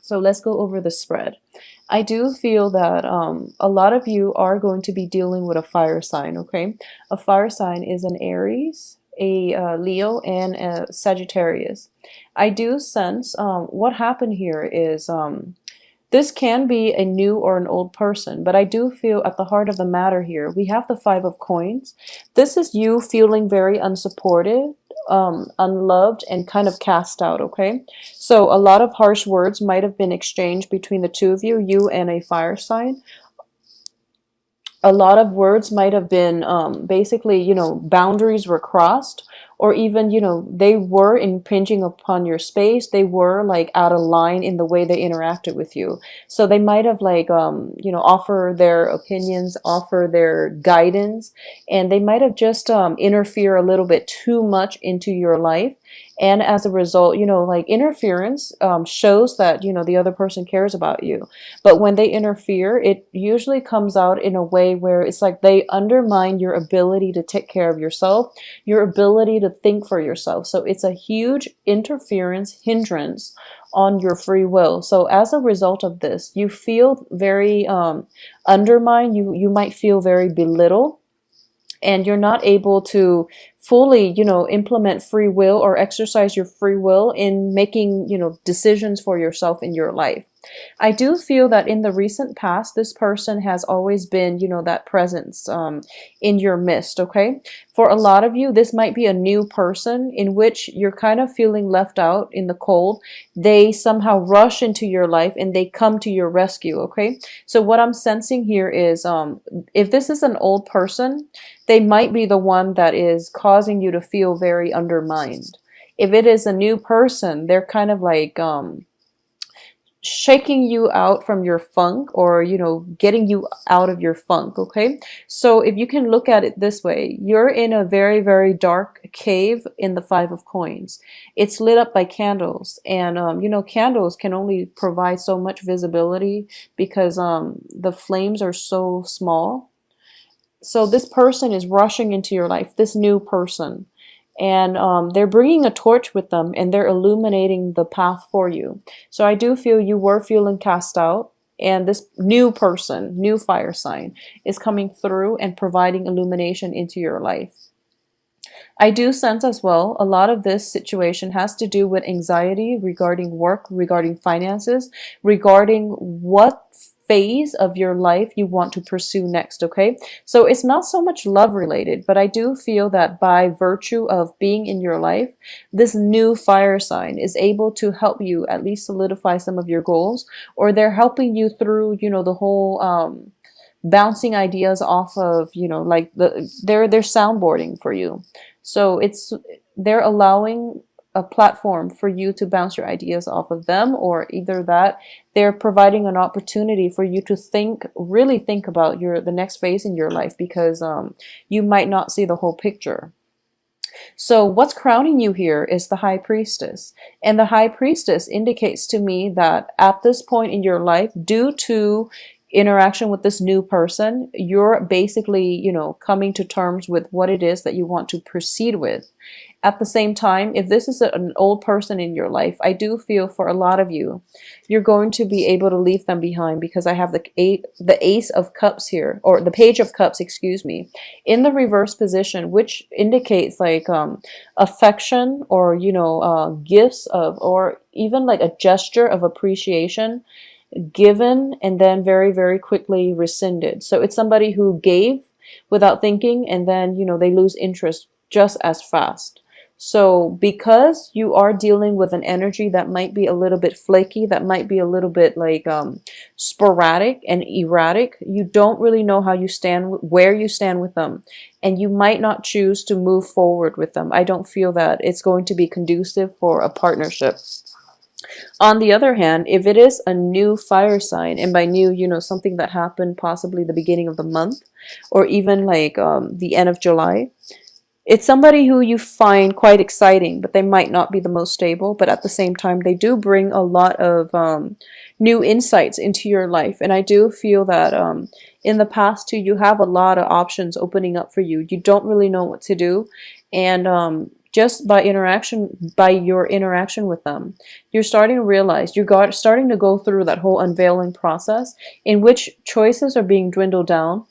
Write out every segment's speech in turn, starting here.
So let's go over the spread. I do feel that a lot of you are going to be dealing with a fire sign, okay? A fire sign is an Aries, a Leo, and a Sagittarius. I do sense what happened here is this can be a new or an old person, but I do feel at the heart of the matter here, we have the Five of Coins. This is you feeling very unsupported, unloved, and kind of cast out, okay? So a lot of harsh words might have been exchanged between the two of you and a fire sign. A lot of words might have been basically, boundaries were crossed, or even, they were impinging upon your space. They were like out of line in the way they interacted with you. So they might have like, offer their opinions, offer their guidance, and they might have just interfere a little bit too much into your life. And as a result, like interference shows that, the other person cares about you. But when they interfere, it usually comes out in a way where it's like they undermine your ability to take care of yourself, your ability to think for yourself. So it's a huge interference, hindrance on your free will. So as a result of this, you feel very undermined. You might feel very belittled, and you're not able to fully, implement free will or exercise your free will in making, decisions for yourself in your life. I do feel that in the recent past, this person has always been, that presence in your midst, okay? For a lot of you, this might be a new person in which you're kind of feeling left out in the cold. They somehow rush into your life and they come to your rescue, okay? So what I'm sensing here is if this is an old person, they might be the one that is causing you to feel very undermined. If it is a new person, they're kind of like shaking you out from your funk, or getting you out of your funk, okay? So if you can look at it this way, you're in a very, very dark cave in the Five of Coins. It's lit up by candles, and candles can only provide so much visibility because the flames are so small. So this person is rushing into your life, this new person, and they're bringing a torch with them, and they're illuminating the path for you. So I do feel you were feeling cast out, and this new person, new fire sign, is coming through and providing illumination into your life. I do sense as well, a lot of this situation has to do with anxiety regarding work, regarding finances, regarding what phase of your life you want to pursue next, okay? So it's not so much love related, but I do feel that by virtue of being in your life, this new fire sign is able to help you at least solidify some of your goals, or they're helping you through, the whole bouncing ideas off of, like they're soundboarding for you. So they're allowing a platform for you to bounce your ideas off of them, or either that they're providing an opportunity for you to really think about the next phase in your life, because you might not see the whole picture. So what's crowning you here is the High Priestess. And the High Priestess indicates to me that at this point in your life, due to interaction with this new person, you're basically, coming to terms with what it is that you want to proceed with. At the same time, if this is an old person in your life, I do feel for a lot of you, you're going to be able to leave them behind, because I have the Ace of Cups here, or the Page of Cups, excuse me, in the reverse position, which indicates like affection, or gifts of, or even like a gesture of appreciation given and then very, very quickly rescinded. So it's somebody who gave without thinking, and then they lose interest just as fast. So because you are dealing with an energy that might be a little bit flaky, that might be a little bit like sporadic and erratic, you don't really know how you stand, where you stand with them, and you might not choose to move forward with them. I don't feel that it's going to be conducive for a partnership. On the other hand, if it is a new fire sign, and by new, something that happened possibly the beginning of the month, or even like the end of July, it's somebody who you find quite exciting, but they might not be the most stable. But at the same time, they do bring a lot of new insights into your life. And I do feel that in the past too, you have a lot of options opening up for you. You don't really know what to do. And just by your interaction with them. You're starting to realize, starting to go through that whole unveiling process in which choices are being dwindled down,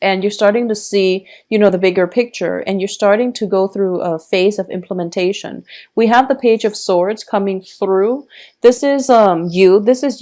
and you're starting to see, the bigger picture, and you're starting to go through a phase of implementation. We have the Page of Swords coming through. This is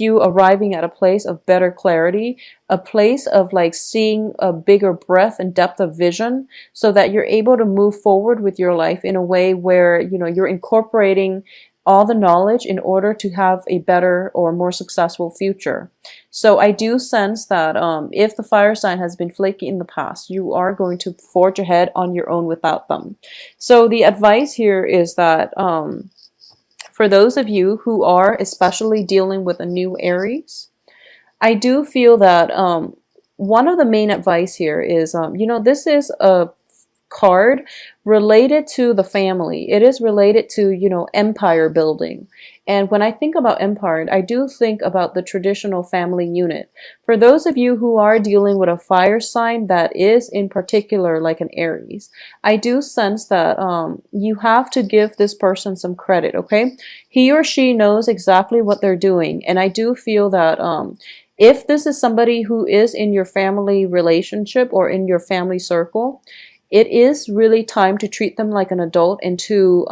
you arriving at a place of better clarity, a place of like seeing a bigger breadth and depth of vision, so that you're able to move forward with your life in a way where, you're incorporating all the knowledge in order to have a better or more successful future. So I do sense that if the fire sign has been flaky in the past, you are going to forge ahead on your own without them. So the advice here is that for those of you who are especially dealing with a new Aries, I do feel that one of the main advice here is, this is a card related to the family. It is related to, empire building. And when I think about empire, I do think about the traditional family unit. For those of you who are dealing with a fire sign that is in particular like an Aries, I do sense that you have to give this person some credit, okay? He or she knows exactly what they're doing. And I do feel that if this is somebody who is in your family relationship or in your family circle, it is really time to treat them like an adult and to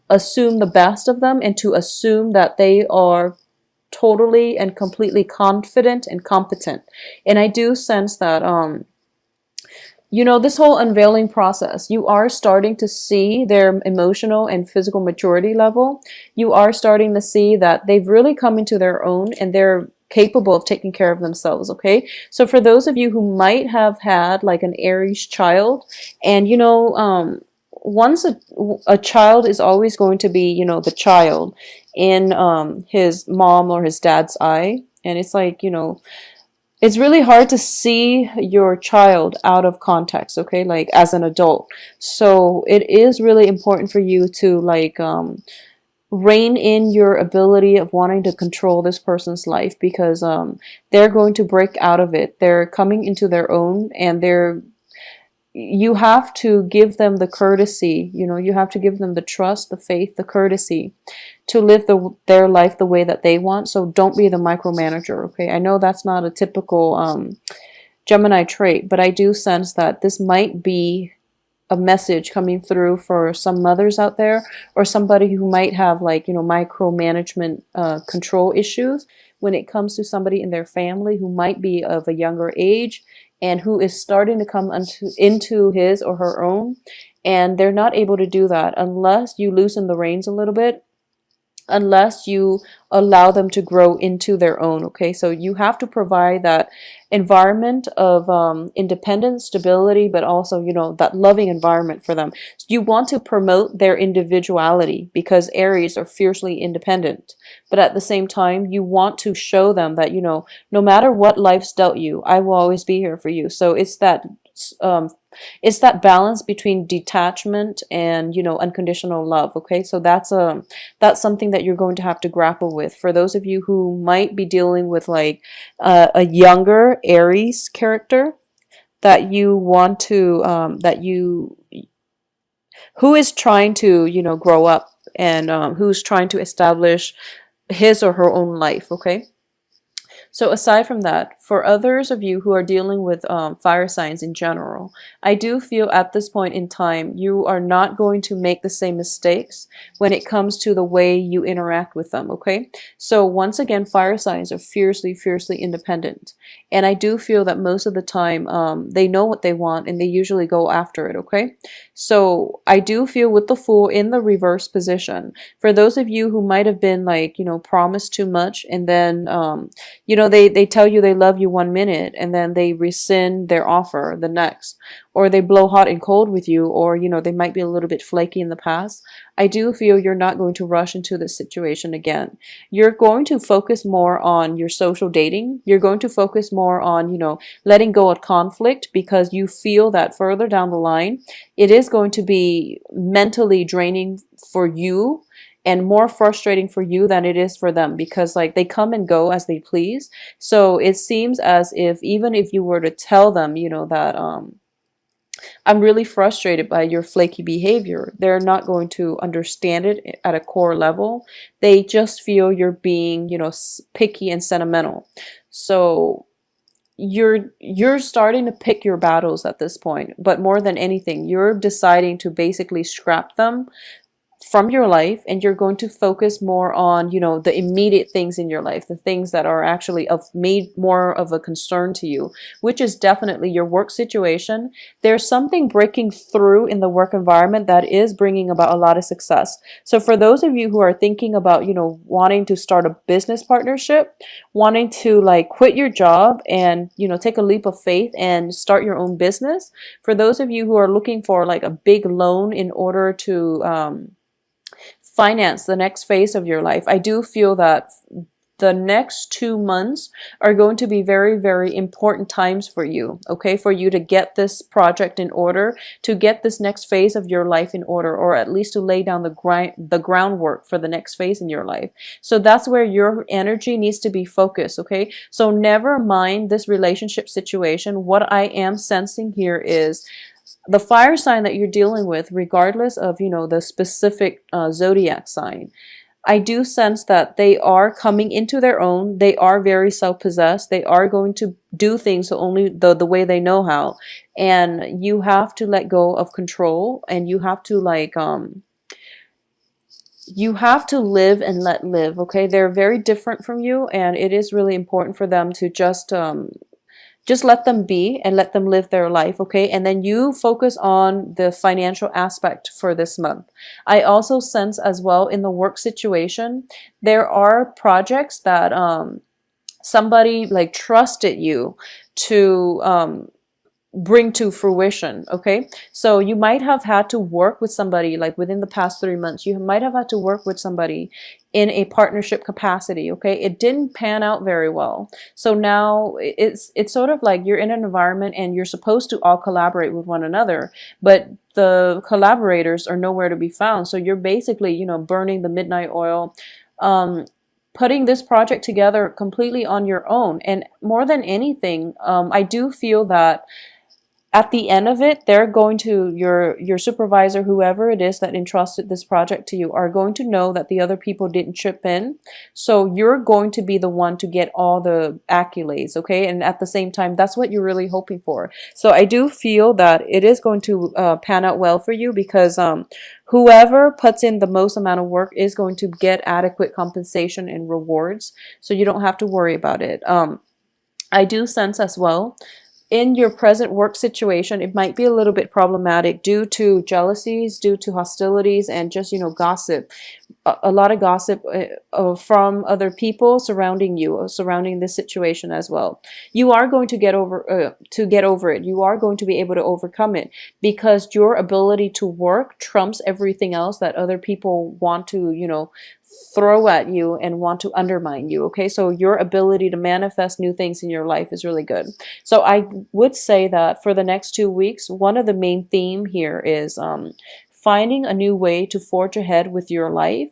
assume the best of them, and to assume that they are totally and completely confident and competent. And I do sense that, this whole unveiling process, you are starting to see their emotional and physical maturity level. You are starting to see that they've really come into their own and they're capable of taking care of themselves, okay? So for those of you who might have had like an Aries child, and once a child is always going to be, the child in his mom or his dad's eye, and it's like, it's really hard to see your child out of context, okay, like as an adult. So it is really important for you to like rein in your ability of wanting to control this person's life, because they're going to break out of it. They're coming into their own, and you have to give them the courtesy, you have to give them the trust, the faith, the courtesy to live their life the way that they want. So don't be the micromanager, okay? I know that's not a typical Gemini trait, but I do sense that this might be a message coming through for some mothers out there, or somebody who might have like, micromanagement control issues when it comes to somebody in their family who might be of a younger age and who is starting to come into his or her own. And they're not able to do that unless you loosen the reins a little bit, unless you allow them to grow into their own, okay? So you have to provide that environment of independence, stability, but also, that loving environment for them. You want to promote their individuality, because Aries are fiercely independent. But at the same time, you want to show them that, no matter what life's dealt you, I will always be here for you. So it's that balance between detachment and, unconditional love, okay? So that's something that you're going to have to grapple with. For those of you who might be dealing with like a younger Aries character that you want to who is trying to, grow up, and who's trying to establish his or her own life, okay? So aside from that, for others of you who are dealing with fire signs in general, I do feel at this point in time, you are not going to make the same mistakes when it comes to the way you interact with them, okay? So once again, fire signs are fiercely, fiercely independent. And I do feel that most of the time, they know what they want and they usually go after it, okay? So I do feel with the Fool in the reverse position, for those of you who might have been like, promised too much, and then, they tell you they love you 1 minute and then they rescind their offer the next, or they blow hot and cold with you, or, they might be a little bit flaky in the past. I do feel you're not going to rush into this situation again. You're going to focus more on your social dating. You're going to focus more on, letting go of conflict, because you feel that further down the line, it is going to be mentally draining for you and more frustrating for you than it is for them, because like they come and go as they please. So it seems as if even if you were to tell them, that I'm really frustrated by your flaky behavior. They're not going to understand it at a core level. They just feel you're being, picky and sentimental. So you're starting to pick your battles at this point, but more than anything, you're deciding to basically scrap them from your life, and you're going to focus more on the immediate things in your life, the things that are actually of made more of a concern to you, which is definitely your work situation. There's something breaking through in the work environment that is bringing about a lot of success. So for those of you who are thinking about wanting to start a business partnership, wanting to like quit your job and take a leap of faith and start your own business, for those of you who are looking for like a big loan in order to finance the next phase of your life, I do feel that the next 2 months are going to be very, very important times for you, okay? For you to get this project in order, to get this next phase of your life in order, or at least to lay down the groundwork for the next phase in your life. So that's where your energy needs to be focused, okay? So never mind this relationship situation. What I am sensing here is the fire sign that you're dealing with, regardless of the specific zodiac sign. I do sense that they are coming into their own. They are very self-possessed. They are going to do things only the way they know how. And you have to let go of control, and you have to you have to live and let live, okay? They're very different from you, and it is really important for them to just let them be and let them live their life, okay? And then you focus on the financial aspect for this month. I also sense as well in the work situation, there are projects that somebody like trusted you to bring to fruition, okay? So you might have had to work with somebody like within the past 3 months. You might have had to work with somebody in a partnership capacity, okay? It didn't pan out very well. So now it's sort of like you're in an environment and you're supposed to all collaborate with one another, but the collaborators are nowhere to be found. So you're basically, burning the midnight oil, putting this project together completely on your own. And more than anything, I do feel that at the end of it, they're going to, your supervisor, whoever it is that entrusted this project to you, are going to know that the other people didn't chip in. So you're going to be the one to get all the accolades, okay? And at the same time, that's what you're really hoping for. So I do feel that it is going to pan out well for you, because whoever puts in the most amount of work is going to get adequate compensation and rewards. So you don't have to worry about it. I do sense as well, in your present work situation, it might be a little bit problematic due to jealousies, due to hostilities, and just, gossip. A lot of gossip from other people surrounding you, surrounding this situation as well. You are going to get over it. You are going to be able to overcome it, because your ability to work trumps everything else that other people want to, throw at you and want to undermine you, okay? So your ability to manifest new things in your life is really good. So I would say that for the next 2 weeks, one of the main theme here is finding a new way to forge ahead with your life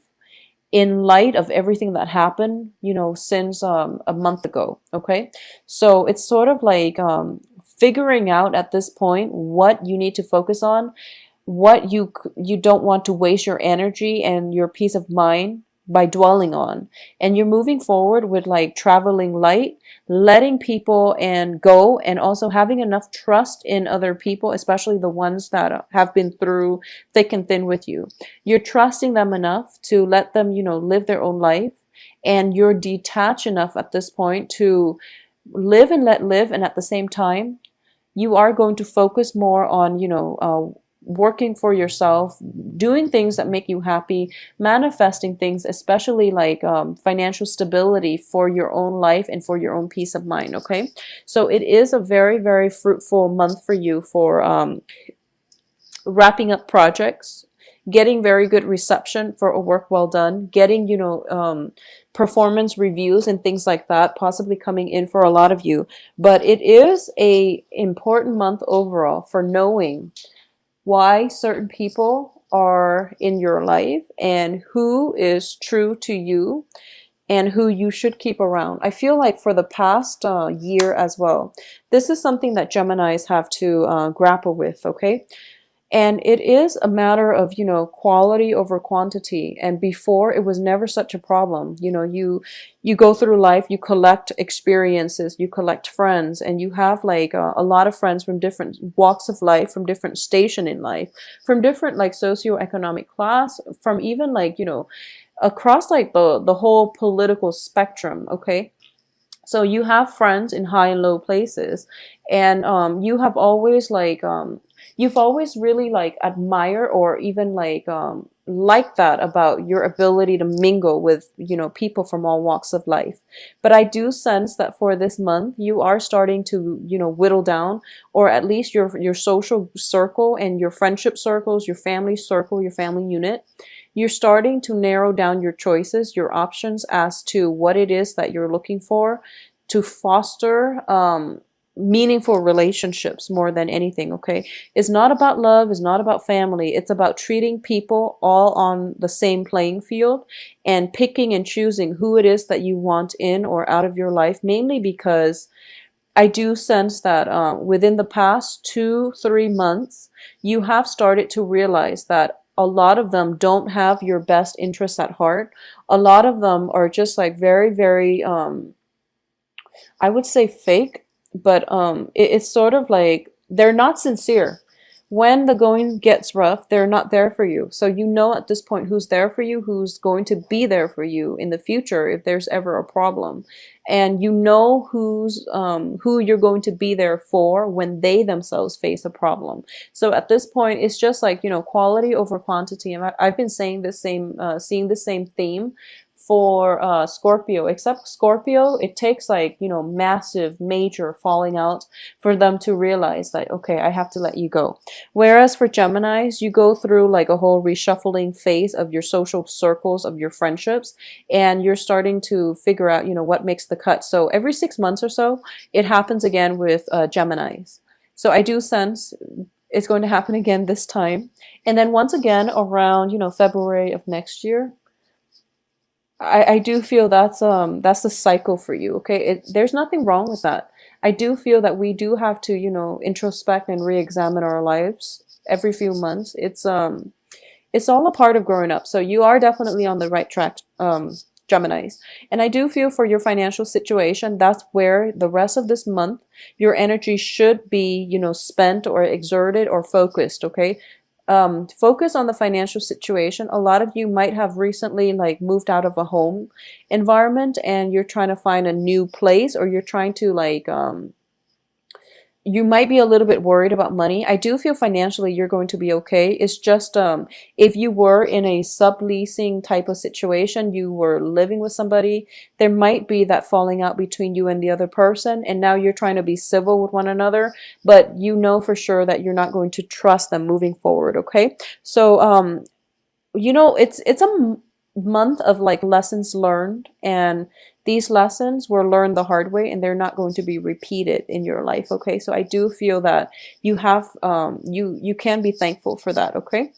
in light of everything that happened, since a month ago, okay? So it's sort of like figuring out at this point what you need to focus on, what you don't want to waste your energy and your peace of mind by dwelling on. And you're moving forward with like traveling light, letting people and go, and also having enough trust in other people, especially the ones that have been through thick and thin with you. You're trusting them enough to let them, live their own life, and you're detached enough at this point to live and let live. And at the same time, you are going to focus more on, working for yourself, doing things that make you happy, manifesting things, especially like financial stability for your own life and for your own peace of mind, okay? So it is a very, very fruitful month for you for wrapping up projects, getting very good reception for a work well done, getting, performance reviews and things like that possibly coming in for a lot of you. But it is a important month overall for knowing why certain people are in your life and who is true to you, and who you should keep around. I feel like for the past year as well, this is something that Geminis have to grapple with, okay? And it is a matter of, quality over quantity. And before, it was never such a problem. You go through life, you collect experiences, you collect friends, and you have like a lot of friends from different walks of life, from different station in life, from different like socioeconomic class, from even like, across like the whole political spectrum, okay? So you have friends in high and low places, and you've always really like admire or even like that about your ability to mingle with people from all walks of life. But I do sense that for this month you are starting to whittle down, or at least your social circle and your friendship circles, your family circle, your family unit. You're starting to narrow down your choices, your options as to what it is that you're looking for to foster meaningful relationships more than anything, okay? It's not about love, it's not about family, it's about treating people all on the same playing field and picking and choosing who it is that you want in or out of your life, mainly because I do sense that within the past 2, 3 months, you have started to realize that a lot of them don't have your best interests at heart. A lot of them are just like very, very, I would say fake, but it's sort of like they're not sincere. When the going gets rough, they're not there for you. So you know at this point who's there for you, who's going to be there for you in the future if there's ever a problem, and you know who you're going to be there for when they themselves face a problem. So at this point, it's just like quality over quantity. And I've been saying seeing the same theme for Scorpio, except Scorpio, it takes like, massive, major falling out for them to realize that, okay, I have to let you go. Whereas for Geminis, you go through like a whole reshuffling phase of your social circles, of your friendships, and you're starting to figure out, what makes the cut. So every 6 months or so, it happens again with Geminis. So I do sense it's going to happen again this time. And then once again around, February of next year, I do feel that's the cycle for you. Okay, there's nothing wrong with that. I do feel that we do have to introspect and re-examine our lives every few months. It's all a part of growing up. So you are definitely on the right track, Geminis. And I do feel for your financial situation, that's where the rest of this month your energy should be spent or exerted or focused. Okay, focus on the financial situation. A lot of you might have recently like moved out of a home environment and you're trying to find a new place, or you're trying to like you might be a little bit worried about money. I do feel financially you're going to be okay. It's just if you were in a subleasing type of situation, you were living with somebody, there might be that falling out between you and the other person, and now you're trying to be civil with one another, but you know for sure that you're not going to trust them moving forward, okay? So it's a month of like lessons learned, and these lessons were learned the hard way and they're not going to be repeated in your life, okay? So I do feel that you have you can be thankful for that, okay?